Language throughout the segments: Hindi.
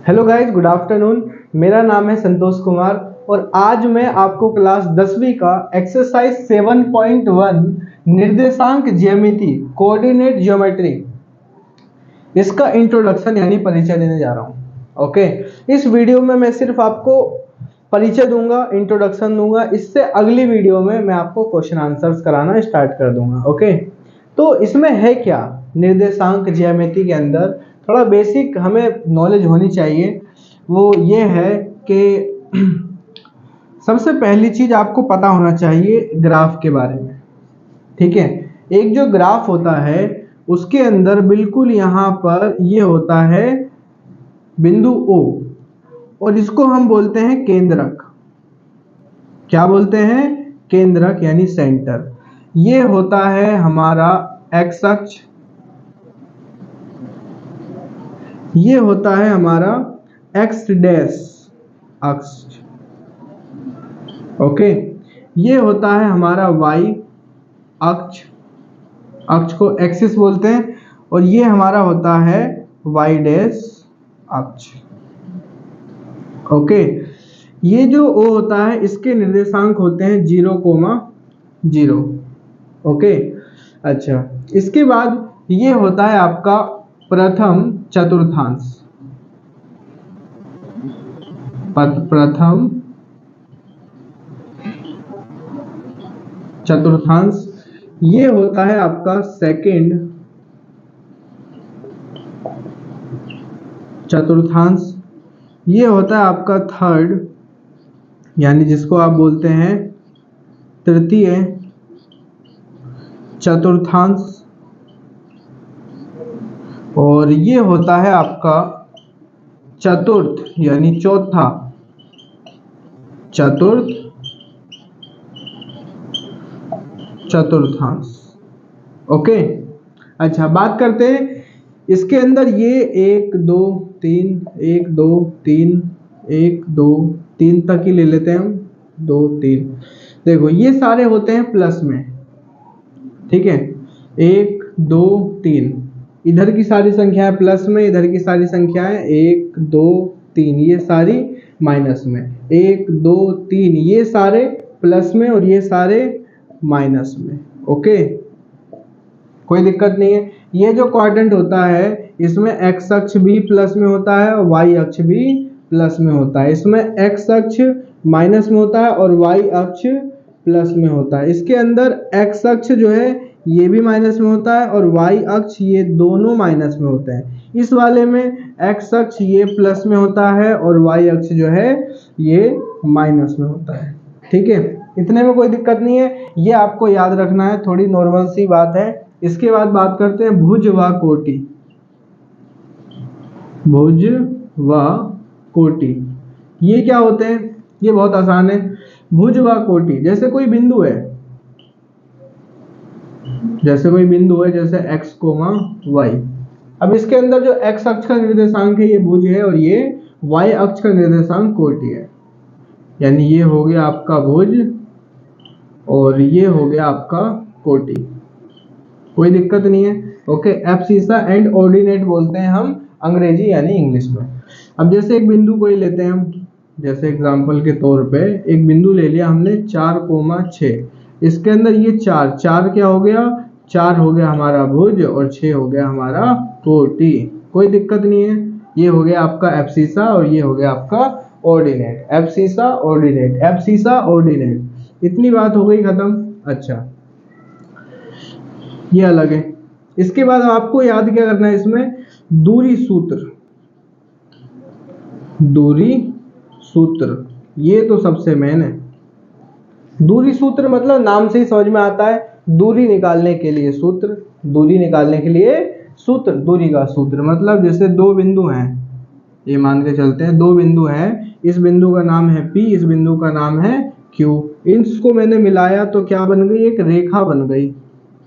Hello guys, good afternoon. मेरा नाम है संतोष कुमार और आज मैं आपको क्लास 10वीं का एक्सरसाइज 7.1 निर्देशांक ज्यामिति कोऑर्डिनेट ज्योमेट्री इसका इंट्रोडक्शन यानी परिचय देने जा रहा हूँ। ओके, इस वीडियो में मैं सिर्फ आपको परिचय दूंगा, इंट्रोडक्शन दूंगा। इससे अगली वीडियो में मैं आपको क्वेश्चन आंसर्स कराना स्टार्ट कर दूंगा। ओके, तो इसमें है क्या, निर्देशांक ज्यामिति के अंदर थोड़ा बेसिक हमें नॉलेज होनी चाहिए। वो ये है कि सबसे पहली चीज आपको पता होना चाहिए ग्राफ के बारे में। ठीक है, एक जो ग्राफ होता है उसके अंदर बिल्कुल यहाँ पर ये होता है बिंदु O और इसको हम बोलते हैं केंद्रक। क्या बोलते हैं? केंद्रक यानी सेंटर। ये होता है हमारा एक्स अक्ष, ये होता है हमारा एक्स डैश अक्ष। ओके, ये होता है हमारा वाई अक्ष, अक्ष को एक्सिस बोलते हैं, और ये हमारा होता है वाई डैश अक्ष। ओके, ये जो O होता है इसके निर्देशांक होते हैं 0,0। ओके, अच्छा, इसके बाद ये होता है आपका प्रथम चतुर्थांश। प्रथम चतुर्थांश, ये होता है आपका सेकंड चतुर्थांश, ये होता है आपका थर्ड यानी जिसको आप बोलते हैं तृतीय चतुर्थांश, और ये होता है आपका चतुर्थ यानी चौथा चतुर्थ चतुर्थांश। ओके, अच्छा, बात करते हैं इसके अंदर ये 1 2 3 1 2 3 1 2 3 तक ही ले लेते हैं हम, 2 3। देखो ये सारे होते हैं प्लस में। ठीक है, 1 2 3, इधर की सारी संख्याएं प्लस में, इधर की सारी संख्याएं 1 2 3 ये सारी माइनस में, 1 2 3 ये सारे प्लस में और ये सारे माइनस में। ओके, कोई दिक्कत नहीं है। ये जो क्वाड्रेंट होता है इसमें एक्स अक्ष भी प्लस में होता है और वाई अक्ष भी प्लस में होता है। इसमें एक्स अक्ष माइनस में होता है और वाई अक्ष प्लस में होता है। इसके अंदर एक्स अक्ष जो है ये भी माइनस में होता है और वाई अक्ष ये दोनों माइनस में होते हैं। इस वाले में एक्स अक्ष ये प्लस में होता है और वाई अक्ष जो है ये माइनस में होता है। ठीक है, इतने में कोई दिक्कत नहीं है, ये आपको याद रखना है, थोड़ी नॉर्मल सी बात है। इसके बाद बात करते हैं भुज व कोटि। भुज व कोटि ये क्या होते हैं? ये बहुत आसान है। भुज व कोटि, जैसे कोई बिंदु है, जैसे कोई बिंदु है जैसे x, y। अब इसके अंदर जो x अक्ष का निर्देशांक है ये भुज है और ये y अक्ष का निर्देशांक कोटि है। यानी ये हो गया आपका भुज और ये हो गया आपका कोटि। कोई दिक्कत नहीं है। ओके, एब्सिसा एंड ऑर्डिनेट बोलते हैं हम अंग्रेजी यानी इंग्लिश में। अब जैसे एक बिंदु कोई लेते हैं हम, जैसे एग्जांपल के तौर पे एक बिंदु ले लिया हमने 4,6। इसके अंदर ये 4 क्या हो गया? 4 हो गया हमारा भुज और 6 हो गया हमारा कोटि। कोई दिक्कत नहीं है। ये हो गया आपका एब्सिसा और ये हो गया आपका ordinate. Abscissa ordinate, abscissa ordinate, इतनी बात हो गई खत्म। अच्छा, ये अलग है। इसके बाद आपको याद क्या करना है इसमें? दूरी सूत्र। दूरी सूत्र ये तो सबसे मेन है। दूरी सूत्र मतलब नाम से ही समझ में आता है, दूरी निकालने के लिए सूत्र। दूरी निकालने के लिए सूत्र, दूरी का सूत्र मतलब जैसे दो बिंदु हैं, ये मान के चलते हैं 2 बिंदु हैं, इस बिंदु का नाम है P, इस बिंदु का नाम है Q। इसको मैंने मिलाया तो क्या बन गई? एक रेखा बन गई।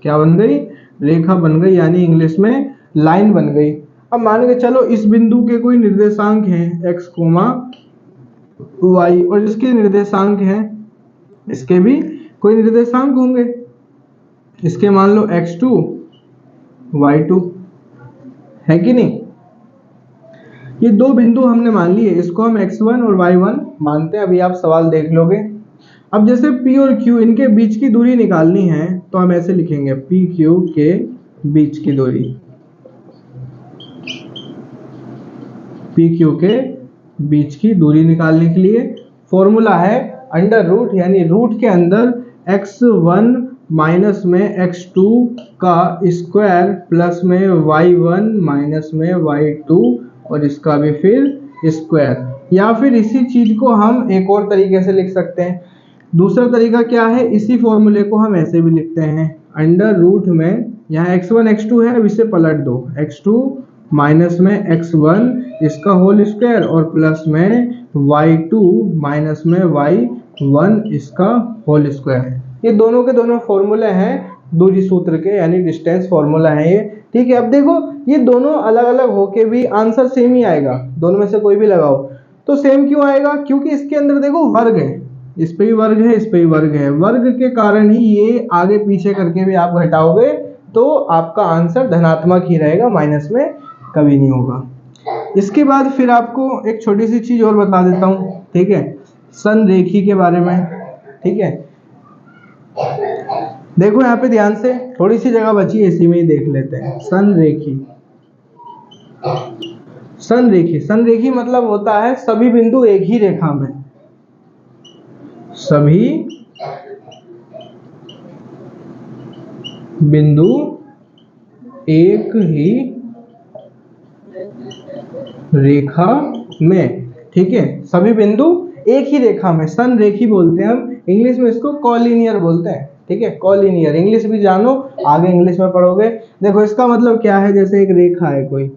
क्या बन गई? रेखा बन गई, यानी इंग्लिश में लाइन बन गई। अब मान के चलो इस बिंदु के कोई निर्देशांक हैं x, y और इसके निर्देशांक हैं, इसके भी कोई निर्देशांक होंगे। इसके मान लो x2 y2 है कि नहीं? ये दो बिंदु हमने मान लिए, इसको हम x1 और y1 मानते हैं। अभी आप सवाल देख लोगे। अब जैसे P और Q इनके बीच की दूरी निकालनी है तो हम ऐसे लिखेंगे PQ के बीच की दूरी, PQ के बीच की दूरी निकालने के लिए फॉर्मूला है अंडर रूट, यानी रूट के अंदर x1 माइनस में x2 का स्क्वायर प्लस में y1 माइनस में y2 और इसका भी फिर स्क्वायर। या फिर इसी चीज को हम एक और तरीके से लिख सकते हैं। दूसरा तरीका क्या है, इसी फॉर्मूले को हम ऐसे भी लिखते हैं अंडर रूट में, यहाँ x1 x2 है, अब इसे पलट दो, x2 माइनस में x1 इसका होल स्क्वायर और प्लस में y2 माइनस में y1 इसका होल स्क्वायर। ये दोनों के दोनों फॉर्मूले हैं दूरी सूत्र के, यानी डिस्टेंस फॉर्मूला है ये। ठीक है, अब देखो ये दोनों अलग अलग होके भी आंसर सेम ही आएगा, दोनों में से कोई भी लगाओ तो सेम क्यों आएगा, क्योंकि इसके अंदर देखो वर्ग है, इस पे भी वर्ग है, इस पे भी वर्ग है। वर्ग के कारण ही ये आगे पीछे करके भी आप घटाओगे तो आपका आंसर धनात्मक ही रहेगा, माइनस में कभी नहीं होगा। इसके बाद फिर आपको एक छोटी सी चीज और बता देता हूँ, ठीक है, संरेखी के बारे में। ठीक है, देखो यहाँ पे ध्यान से, थोड़ी सी जगह बची है, इसी में ही देख लेते हैं। संरेखी, संरेखी, संरेखी मतलब होता है सभी बिंदु एक ही रेखा में, सभी बिंदु एक ही रेखा में। ठीक है, सभी बिंदु एक ही रेखा में, संरेखी बोलते हैं हम, इंग्लिश में इसको कॉलिनियर बोलते हैं। ठीक है, कॉलिनियर, इंग्लिश भी जानो, आगे इंग्लिश में पढ़ोगे। देखो इसका मतलब क्या है, जैसे एक रेखा है कोई,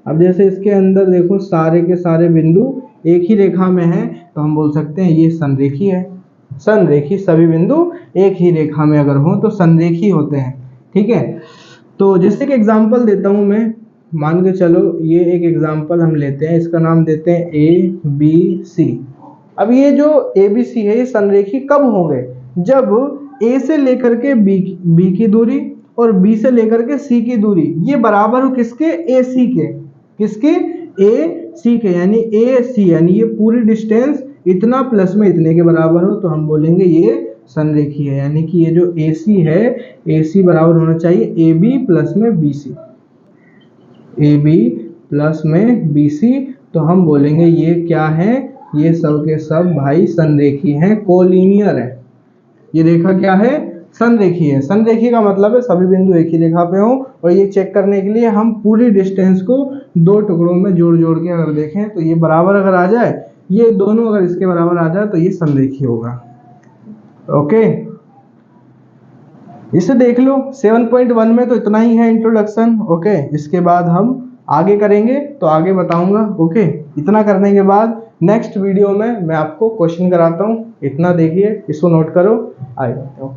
अब जैसे इसके अंदर देखो सारे के सारे बिंदु एक ही रेखा में हैं तो हम बोल सकते हैं ये संरेखी है। संरेखी, सभी बिंदु एक ही रेखा में अगर हो तो संरेखी होते हैं। ठीक है, तो जैसे कि एग्जांपल देता हूं मैं, मान के चलो ये एक एग्जांपल हम लेते हैं, इसका नाम देते हैं ABC। अब ये जो ABC है ये संरेखी कब होंगे, जब A से लेकर के B की दूरी और B से लेकर के C की दूरी ये बराबर हो किसके, AC के, किसके, AC के, यानी AC, यानी ये पूरी डिस्टेंस इतना प्लस में इतने के बराबर हो तो हम बोलेंगे ये संरेखी है। यानी कि ये जो AC है, AC बराबर होना चाहिए AB प्लस में BC, AB प्लस में BC, तो हम बोलेंगे ये क्या है, ये सब के सब भाई संरेखी हैं, कोलिनियर है। ये रेखा क्या है, संरेखी है। संरेखी का मतलब है सभी बिंदु एक ही रेखा पे हो, और ये चेक करने के लिए हम पूरी डिस्टेंस को दो टुकड़ों में जोड़ जोड़ के अगर देखें तो ये बराबर अगर आ जाए, ये दोनों अगर इसके बराबर आ जाए तो ये संरेखी होगा। ओके, इसे देख लो। 7.1 में तो इतना ही है इंट्रोडक्शन। ओके, इसके बाद हम आगे करेंगे तो आगे बताऊंगा। ओके, इतना करने के बाद नेक्स्ट वीडियो में मैं आपको क्वेश्चन कराता हूँ। इतना देखिए, इसको नोट करो, आएगा।